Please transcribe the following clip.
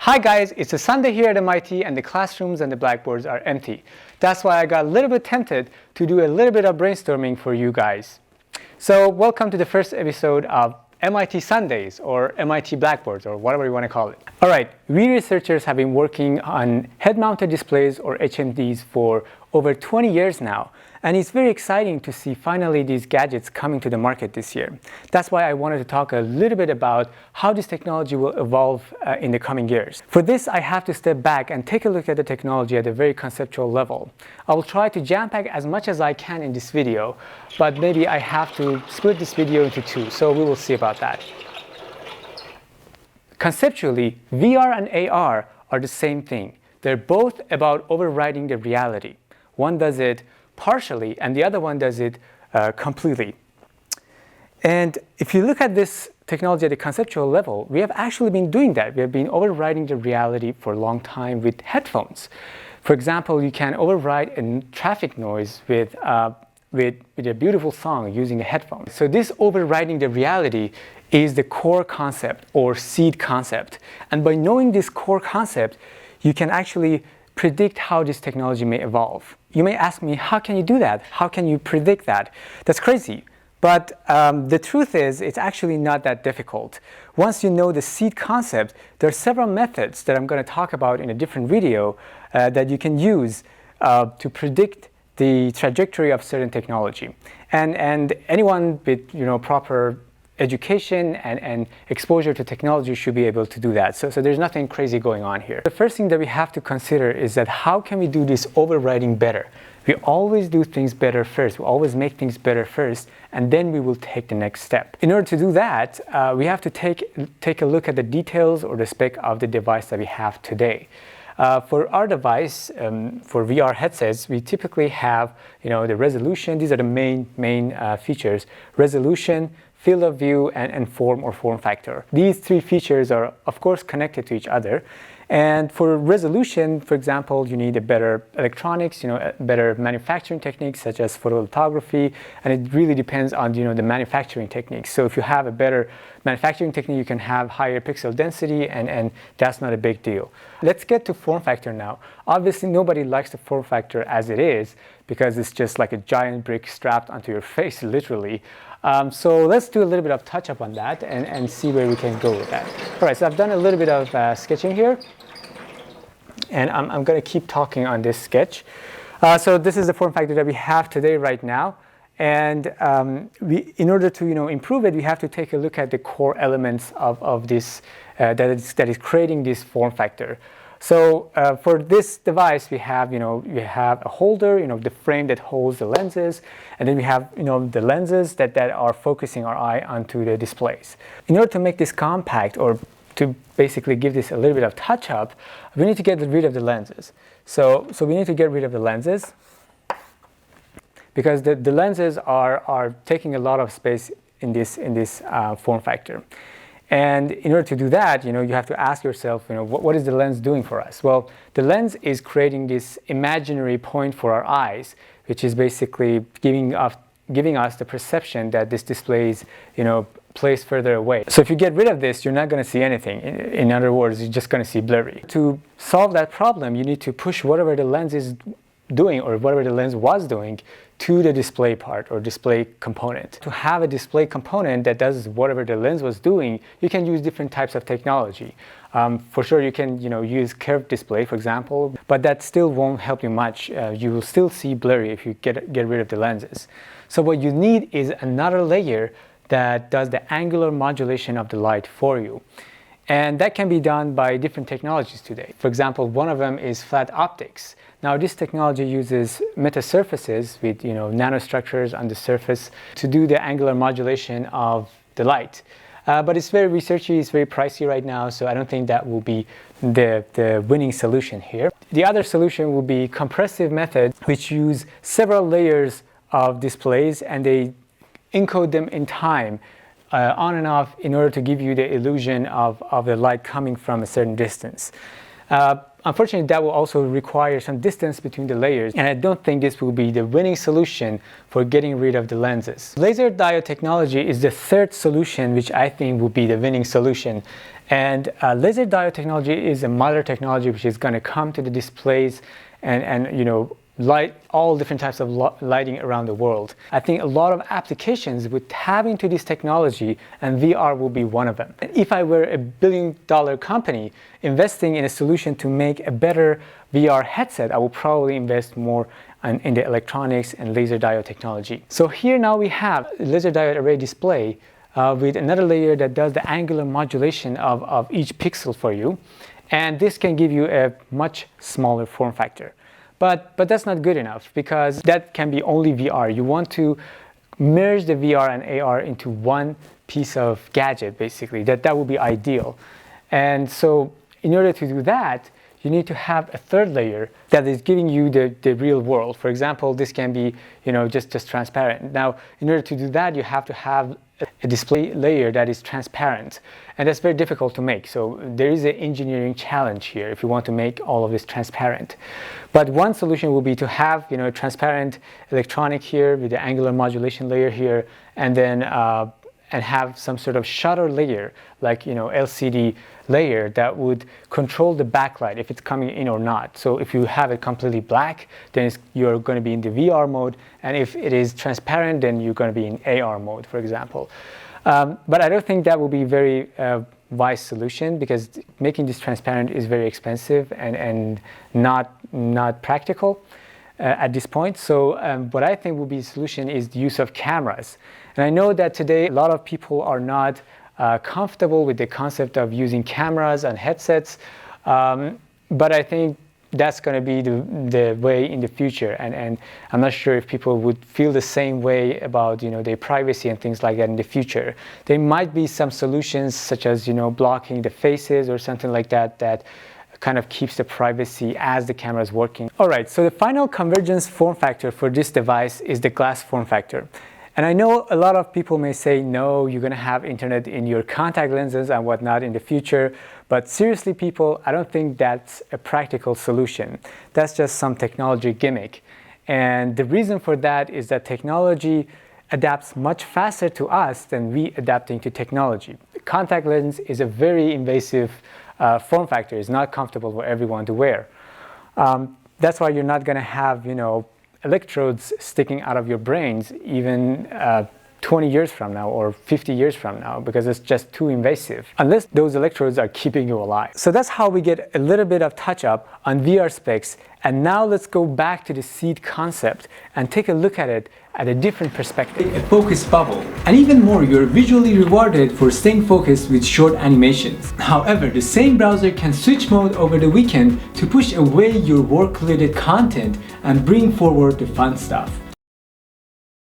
Hi guys, it's a Sunday here at MIT and the classrooms and the blackboards are empty. That's why I got a little bit tempted to do a little bit of brainstorming for you guys. So welcome to the first episode of MIT Sundays or MIT Blackboards or whatever you want to call it. Alright, we researchers have been working on head-mounted displays or HMDs for over 20 years now. And it's very exciting to see finally these gadgets coming to the market this year. That's why I wanted to talk a little bit about how this technology will evolve in the coming years. For this, I have to step back and take a look at the technology at a very conceptual level. I will try to jam-pack as much as I can in this video, but maybe I have to split this video into two, so we will see about that. Conceptually, VR and AR are the same thing. They're both about overriding the reality. One does it partially, and the other one does it completely. And if you look at this technology at a conceptual level, we have actually been doing that. We have been overriding the reality for a long time with headphones. For example, you can override a traffic noise with a beautiful song using a headphone. So this overriding the reality is the core concept or seed concept. And by knowing this core concept, you can actually predict how this technology may evolve. You may ask me, how can you do that? How can you predict that? That's crazy. But the truth is, it's actually not that difficult. Once you know the seed concept, there are several methods that I'm going to talk about in a different video that you can use to predict the trajectory of certain technology. And anyone with proper education and exposure to technology should be able to do that. So there's nothing crazy going on here. The first thing that we have to consider is that how can we do this overriding better? We always do things better first. We always make things better first, and then we will take the next step. In order to do that, we have to take a look at the details or the spec of the device that we have today. For our device, for VR headsets, we typically have the resolution. These are the main features: resolution, field of view, and form or form factor. These three features are, of course, connected to each other. And for resolution, for example, you need a better electronics, better manufacturing techniques such as photolithography, and it really depends on the manufacturing techniques. So if you have a better manufacturing technique, you can have higher pixel density, and that's not a big deal. Let's get to form factor now. Obviously, nobody likes the form factor as it is because it's just like a giant brick strapped onto your face, literally. So let's do a little bit of touch-up on that and see where we can go with that. All right, so I've done a little bit of sketching here. And I'm going to keep talking on this sketch. So this is the form factor that we have today right now. And in order to improve it, we have to take a look at the core elements of this that is creating this form factor. So for this device, we have a holder, the frame that holds the lenses, and then we have the lenses that are focusing our eye onto the displays. In order to make this compact, or to basically give this a little bit of touch-up, we need to get rid of the lenses. So we need to get rid of the lenses because the lenses are taking a lot of space in this form factor. And in order to do that, you have to ask yourself, what is the lens doing for us? Well, the lens is creating this imaginary point for our eyes, which is basically giving us the perception that this display is, placed further away. So if you get rid of this, you're not going to see anything. In other words, you're just going to see blurry. To solve that problem, you need to push whatever the lens is doing or whatever the lens was doing to the display part or display component. To have a display component that does whatever the lens was doing, you can use different types of technology. For sure, you can use curved display, for example, but that still won't help you much. You will still see blurry if you get rid of the lenses. So what you need is another layer that does the angular modulation of the light for you. And that can be done by different technologies today. For example, one of them is flat optics. Now, this technology uses metasurfaces with nanostructures on the surface to do the angular modulation of the light. But it's very researchy, it's very pricey right now, so I don't think that will be the winning solution here. The other solution will be compressive methods, which use several layers of displays, and they encode them in time on and off in order to give you the illusion of the light coming from a certain distance. Unfortunately, that will also require some distance between the layers, and I don't think this will be the winning solution for getting rid of the lenses. Laser diode technology is the third solution, which I think will be the winning solution. And laser diode technology is a modern technology which is going to come to the displays and light all different types of lighting around the world. I think a lot of applications would tap into this technology, and VR will be one of them. If I were a billion-dollar company investing in a solution to make a better VR headset, I will probably invest more in the electronics and laser diode technology. So here now we have a laser diode array display with another layer that does the angular modulation of each pixel for you, and this can give you a much smaller form factor. But that's not good enough, because that can be only VR. You want to merge the VR and AR into one piece of gadget, basically. That would be ideal. And so in order to do that, you need to have a third layer that is giving you the real world. For example, this can be just transparent. Now, in order to do that, you have to have a display layer that is transparent, and that's very difficult to make. So there is an engineering challenge here if you want to make all of this transparent. But one solution will be to have a transparent electronic here with the angular modulation layer here, and then and have some sort of shutter layer, like LCD layer, that would control the backlight if it's coming in or not. So if you have it completely black, then you're going to be in the VR mode, and if it is transparent, then you're going to be in AR mode, for example. But I don't think that will be a very wise solution, because making this transparent is very expensive and not practical at this point. So what I think will be the solution is the use of cameras. And I know that today a lot of people are not comfortable with the concept of using cameras and headsets, but I think that's going to be the way in the future, and I'm not sure if people would feel the same way about their privacy and things like that in the future. There might be some solutions, such as blocking the faces or something like that kind of keeps the privacy as the camera is working. Alright, so the final convergence form factor for this device is the glass form factor. And I know a lot of people may say, no, you're going to have internet in your contact lenses and whatnot in the future. But seriously, people, I don't think that's a practical solution. That's just some technology gimmick. And the reason for that is that technology adapts much faster to us than we adapting to technology. The contact lens is a very invasive form factor. It's not comfortable for everyone to wear. That's why you're not going to have, electrodes sticking out of your brains even 20 years from now or 50 years from now, because it's just too invasive, unless those electrodes are keeping you alive. So that's how we get a little bit of touch up on VR specs. And now let's go back to the seed concept and take a look at it at a different perspective. A focus bubble. And even more, you're visually rewarded for staying focused with short animations. However, the same browser can switch mode over the weekend to push away your work-related content and bring forward the fun stuff.